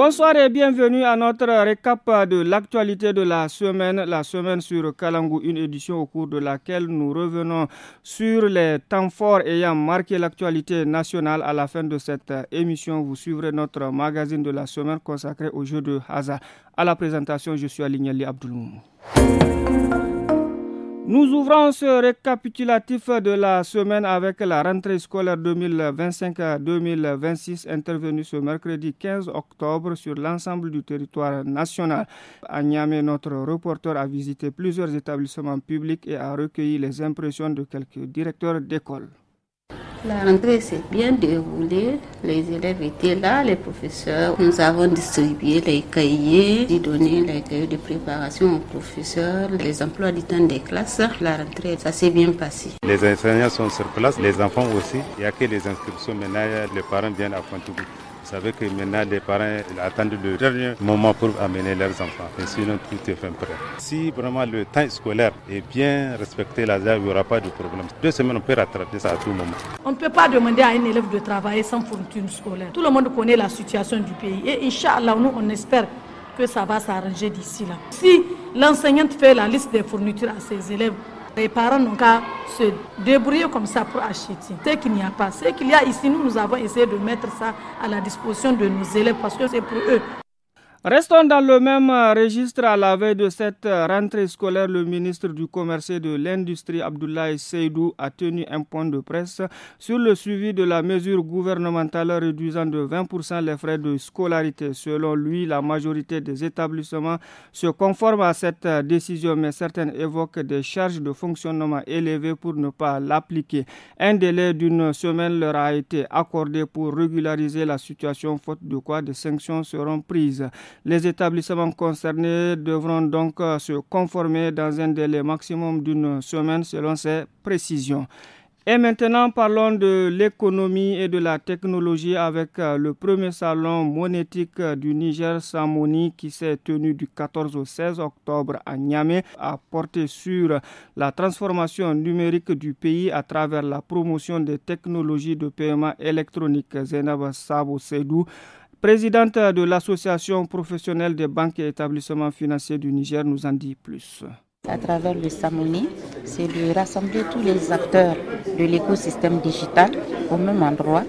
Bonsoir et bienvenue à notre récap de l'actualité de la semaine sur Kalangu, une édition au cours de laquelle nous revenons sur les temps forts ayant marqué l'actualité nationale. À la fin de cette émission, vous suivrez notre magazine de la semaine consacré au jeu de hasard. À la présentation, je suis Alignali Abdouloum. Nous ouvrons ce récapitulatif de la semaine avec la rentrée scolaire 2025-2026 intervenue ce mercredi 15 octobre sur l'ensemble du territoire national. À Niamey, notre reporter a visité plusieurs établissements publics et a recueilli les impressions de quelques directeurs d'école. La rentrée s'est bien déroulée, les élèves étaient là, les professeurs. Nous avons distribué les cahiers, donné les cahiers de préparation aux professeurs, les emplois du temps des classes. La rentrée, ça s'est bien passé. Les enseignants sont sur place, les enfants aussi. Il n'y a que les inscriptions maintenant, les parents viennent à Pointe-Toubou. Vous savez que maintenant les parents attendent le dernier moment pour amener leurs enfants. Et sinon tout est fait prêt. Si vraiment le temps scolaire est bien respecté, là, il n'y aura pas de problème. 2 semaines, on peut rattraper ça à tout moment. On ne peut pas demander à un élève de travailler sans fourniture scolaire. Tout le monde connaît la situation du pays. Et Inch'Allah, nous on espère que ça va s'arranger d'ici là. Si l'enseignante fait la liste des fournitures à ses élèves, les parents n'ont qu'à se débrouiller comme ça pour acheter. C'est qu'il n'y a pas. Ce qu'il y a ici, nous avons essayé de mettre ça à la disposition de nos élèves parce que c'est pour eux. Restons dans le même registre. À la veille de cette rentrée scolaire, le ministre du Commerce et de l'Industrie, Abdoulaye Seydou, a tenu un point de presse sur le suivi de la mesure gouvernementale réduisant de 20% les frais de scolarité. Selon lui, la majorité des établissements se conforment à cette décision, mais certaines évoquent des charges de fonctionnement élevées pour ne pas l'appliquer. Un délai d'1 semaine leur a été accordé pour régulariser la situation, faute de quoi des sanctions seront prises. Les établissements concernés devront donc se conformer dans un délai maximum d'1 semaine selon ces précisions. Et maintenant, parlons de l'économie et de la technologie avec le premier salon monétique du Niger, Samoni, qui s'est tenu du 14 au 16 octobre à Niamey, a porté sur la transformation numérique du pays à travers la promotion des technologies de paiement électronique. Zainab Sabo Seydou, présidente de l'Association professionnelle des banques et établissements financiers du Niger, nous en dit plus. À travers le Samoni, c'est de rassembler tous les acteurs de l'écosystème digital au même endroit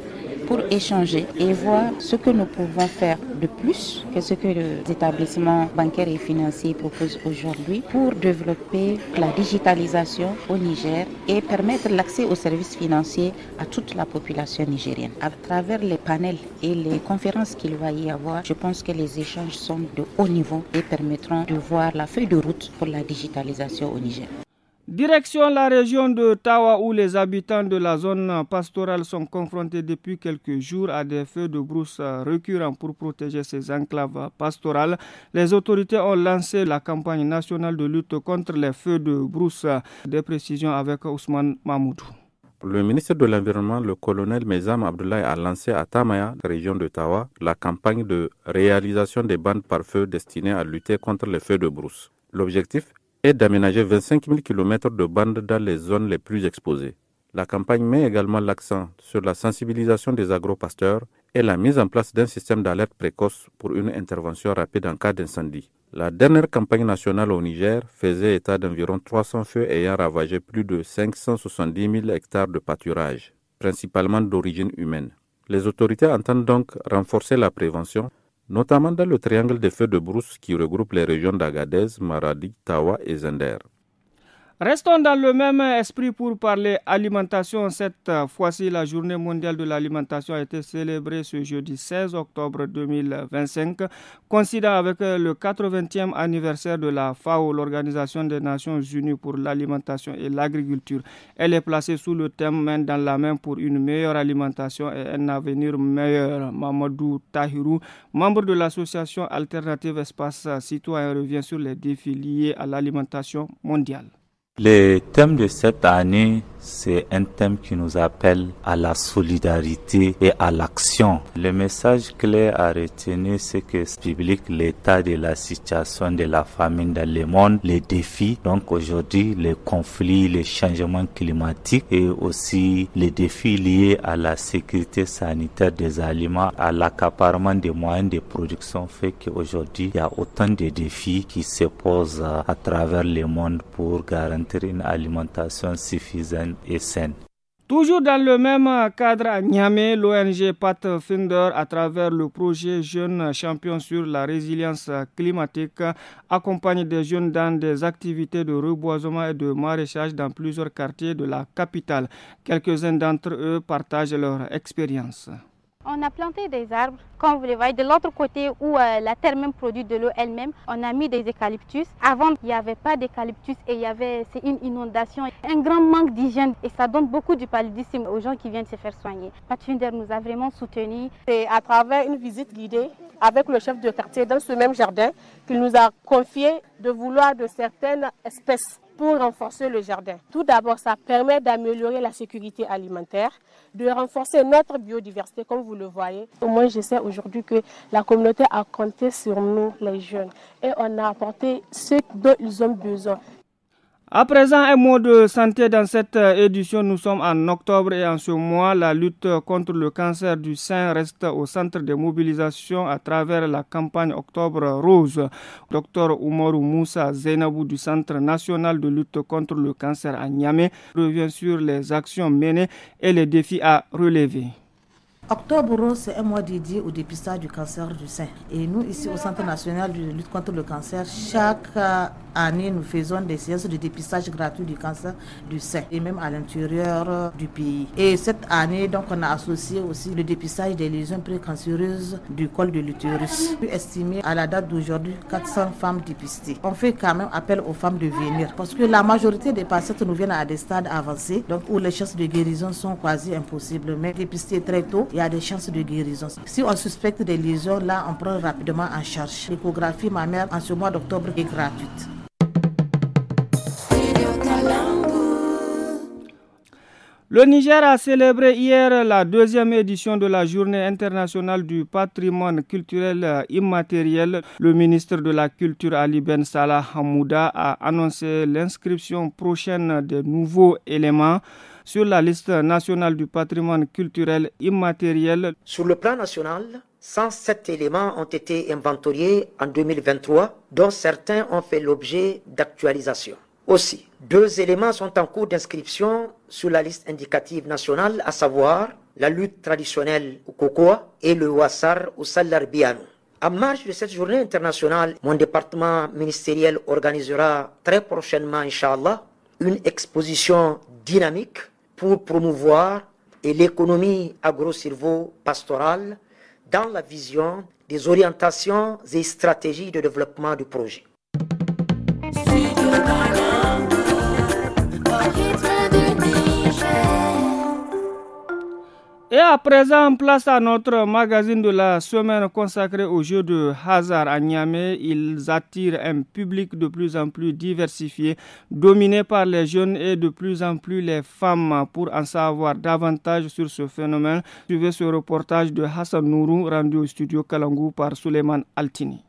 pour échanger et voir ce que nous pouvons faire de plus que ce que les établissements bancaires et financiers proposent aujourd'hui pour développer la digitalisation au Niger et permettre l'accès aux services financiers à toute la population nigérienne. À travers les panels et les conférences qu'il va y avoir, je pense que les échanges sont de haut niveau et permettront de voir la feuille de route pour la digitalisation au Niger. Direction la région de Tawa où les habitants de la zone pastorale sont confrontés depuis quelques jours à des feux de brousse récurrents pour protéger ces enclaves pastorales. Les autorités ont lancé la campagne nationale de lutte contre les feux de brousse. Des précisions avec Ousmane Mahmoudou. Le ministre de l'Environnement, le colonel Mezam Abdoulaye, a lancé à Tamaya, région de Tawa, la campagne de réalisation des bandes par feu destinées à lutter contre les feux de brousse. L'objectif est d'aménager 25 000 km de bandes dans les zones les plus exposées. La campagne met également l'accent sur la sensibilisation des agropasteurs et la mise en place d'un système d'alerte précoce pour une intervention rapide en cas d'incendie. La dernière campagne nationale au Niger faisait état d'environ 300 feux ayant ravagé plus de 570 000 hectares de pâturage, principalement d'origine humaine. Les autorités entendent donc renforcer la prévention, notamment dans le triangle des feux de brousse qui regroupe les régions d'Agadez, Maradi, Tawa et Zender. Restons dans le même esprit pour parler alimentation. Cette fois-ci, la journée mondiale de l'alimentation a été célébrée ce jeudi 16 octobre 2025, coïncidant avec le 80e anniversaire de la FAO, l'Organisation des Nations Unies pour l'alimentation et l'agriculture. Elle est placée sous le thème Main dans la main pour une meilleure alimentation et un avenir meilleur. Mamadou Tahirou, membre de l'association Alternative Espace Citoyen, revient sur les défis liés à l'alimentation mondiale. Le thème de cette année, c'est un thème qui nous appelle à la solidarité et à l'action. Le message clé à retenir, c'est que ce public, l'état de la situation de la famine dans le monde, les défis, donc aujourd'hui les conflits, les changements climatiques et aussi les défis liés à la sécurité sanitaire des aliments, à l'accaparement des moyens de production fait qu'aujourd'hui il y a autant de défis qui se posent à travers le monde pour garantir une alimentation suffisante et saine. Toujours dans le même cadre à Niamey, l'ONG Pathfinder, à travers le projet Jeunes Champions sur la résilience climatique, accompagne des jeunes dans des activités de reboisement et de maraîchage dans plusieurs quartiers de la capitale. Quelques-uns d'entre eux partagent leur expérience. On a planté des arbres, comme vous le voyez, de l'autre côté où la terre même produit de l'eau elle-même, on a mis des eucalyptus. Avant, il n'y avait pas d'eucalyptus et c'est une inondation, un grand manque d'hygiène et ça donne beaucoup de paludisme aux gens qui viennent se faire soigner. Pathfinder nous a vraiment soutenus. C'est à travers une visite guidée avec le chef de quartier dans ce même jardin qu'il nous a confié de vouloir de certaines espèces pour renforcer le jardin. Tout d'abord, ça permet d'améliorer la sécurité alimentaire, de renforcer notre biodiversité, comme vous le voyez. Moi, je sais aujourd'hui que la communauté a compté sur nous, les jeunes, et on a apporté ce dont ils ont besoin. À présent, un mot de santé dans cette édition. Nous sommes en octobre et en ce mois, la lutte contre le cancer du sein reste au centre de mobilisation à travers la campagne Octobre Rose. Dr Oumarou Moussa Zainabou du Centre national de lutte contre le cancer à Niamey revient sur les actions menées et les défis à relever. Octobre Rose, c'est un mois dédié au dépistage du cancer du sein. Et nous, ici au Centre national de lutte contre le cancer, chaque année, nous faisons des séances de dépistage gratuit du cancer du sein, et même à l'intérieur du pays. Et cette année, donc, on a associé aussi le dépistage des lésions précancéreuses du col de l'utérus. Estimé à la date d'aujourd'hui, 400 femmes dépistées. On fait quand même appel aux femmes de venir, parce que la majorité des patientes nous viennent à des stades avancés, donc où les chances de guérison sont quasi impossibles. Mais dépister très tôt, il y a des chances de guérison. Si on suspecte des lésions, là, on prend rapidement en charge. L'échographie mammaire en ce mois d'octobre est gratuite. Le Niger a célébré hier la deuxième édition de la Journée internationale du patrimoine culturel immatériel. Le ministre de la Culture Ali Ben Salah Hamouda a annoncé l'inscription prochaine de nouveaux éléments sur la liste nationale du patrimoine culturel immatériel. Sur le plan national, 107 éléments ont été inventoriés en 2023, dont certains ont fait l'objet d'actualisation. Aussi, 2 éléments sont en cours d'inscription sur la liste indicative nationale, à savoir la lutte traditionnelle au Kokoa et le Wassar au Salarbiano. En marge de cette journée internationale, mon département ministériel organisera très prochainement, Inch'Allah, une exposition dynamique pour promouvoir l'économie agro-silvo-pastorale dans la vision des orientations et stratégies de développement du projet. Et à présent, place à notre magazine de la semaine consacré aux jeux de hasard à Niamey. Ils attirent un public de plus en plus diversifié, dominé par les jeunes et de plus en plus les femmes. Pour en savoir davantage sur ce phénomène, suivez ce reportage de Hassan Nourou rendu au studio Kalangou par Suleiman Altini.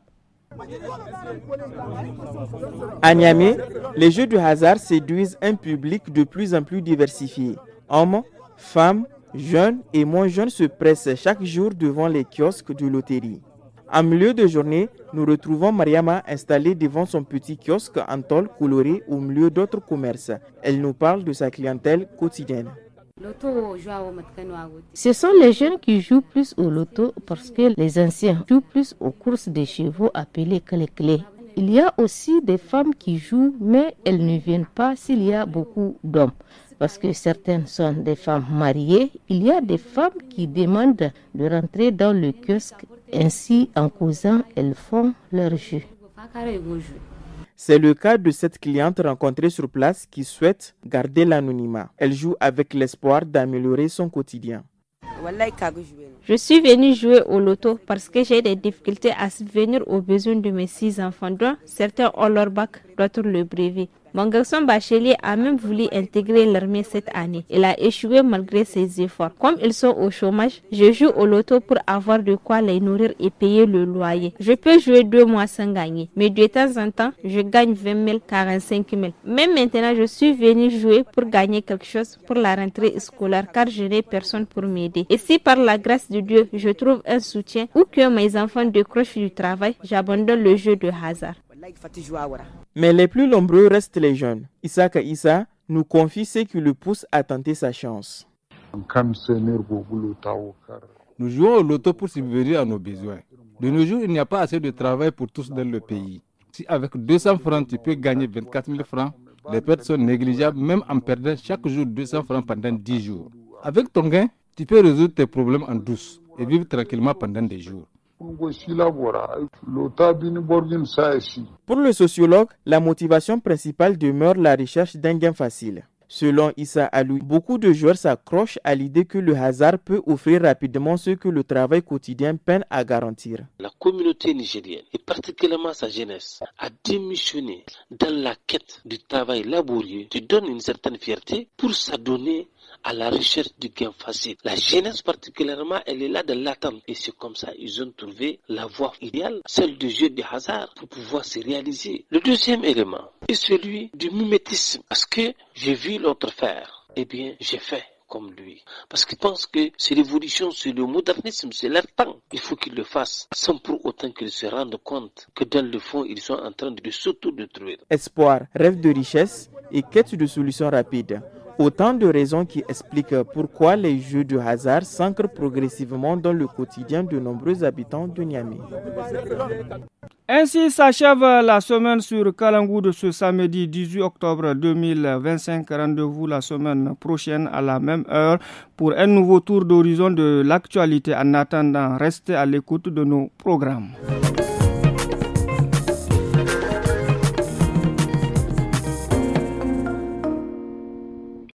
À Niamey, les jeux de hasard séduisent un public de plus en plus diversifié. Hommes, femmes, jeunes et moins jeunes se pressent chaque jour devant les kiosques de loterie. En milieu de journée, nous retrouvons Mariama installée devant son petit kiosque en tôle colorée au milieu d'autres commerces. Elle nous parle de sa clientèle quotidienne. Ce sont les jeunes qui jouent plus au loto parce que les anciens jouent plus aux courses de chevaux appelées clé-clé. Il y a aussi des femmes qui jouent, mais elles ne viennent pas s'il y a beaucoup d'hommes. Parce que certaines sont des femmes mariées, il y a des femmes qui demandent de rentrer dans le kiosque. Ainsi, en causant, elles font leur jeu. C'est le cas de cette cliente rencontrée sur place qui souhaite garder l'anonymat. Elle joue avec l'espoir d'améliorer son quotidien. Je suis venue jouer au loto parce que j'ai des difficultés à subvenir aux besoins de mes 6 enfants, dont certains ont leur bac, d'autres le brevet. Mon garçon bachelier a même voulu intégrer l'armée cette année. Il a échoué malgré ses efforts. Comme ils sont au chômage, je joue au loto pour avoir de quoi les nourrir et payer le loyer. Je peux jouer 2 mois sans gagner, mais de temps en temps, je gagne 20 000, 45 000. Même maintenant, je suis venu jouer pour gagner quelque chose pour la rentrée scolaire car je n'ai personne pour m'aider. Et si par la grâce de Dieu, je trouve un soutien ou que mes enfants décrochent du travail, j'abandonne le jeu de hasard. Mais les plus nombreux restent les jeunes. Isaka Issa nous confie ce qui le pousse à tenter sa chance. Nous jouons au loto pour subvenir à nos besoins. De nos jours, il n'y a pas assez de travail pour tous dans le pays. Si avec 200 francs, tu peux gagner 24 000 francs, les pertes sont négligeables même en perdant chaque jour 200 francs pendant 10 jours. Avec ton gain, tu peux résoudre tes problèmes en douce et vivre tranquillement pendant des jours. Pour le sociologue, la motivation principale demeure la recherche d'un gain facile. Selon Issa Alou, beaucoup de joueurs s'accrochent à l'idée que le hasard peut offrir rapidement ce que le travail quotidien peine à garantir. La communauté nigérienne, et particulièrement sa jeunesse, a démissionné dans la quête du travail laborieux qui donne une certaine fierté pour s'adonner à la recherche du gain facile. La jeunesse particulièrement, elle est là de l'attente. Et c'est comme ça ils ont trouvé la voie idéale, celle du jeu du hasard, pour pouvoir se réaliser. Le deuxième élément est celui du mimétisme. Parce que j'ai vu l'autre faire, eh bien j'ai fait comme lui. Parce qu'ils pensent que c'est l'évolution, c'est le modernisme, c'est leur temps. Il faut qu'ils le fassent, sans pour autant qu'ils se rendent compte que dans le fond, ils sont en train de s'auto-détruire. Espoir, rêve de richesse et quête de solutions rapides. Autant de raisons qui expliquent pourquoi les jeux de hasard s'ancrent progressivement dans le quotidien de nombreux habitants de Niamey. Ainsi s'achève la semaine sur Kalangou de ce samedi 18 octobre 2025. Rendez-vous la semaine prochaine à la même heure pour un nouveau tour d'horizon de l'actualité. En attendant, restez à l'écoute de nos programmes.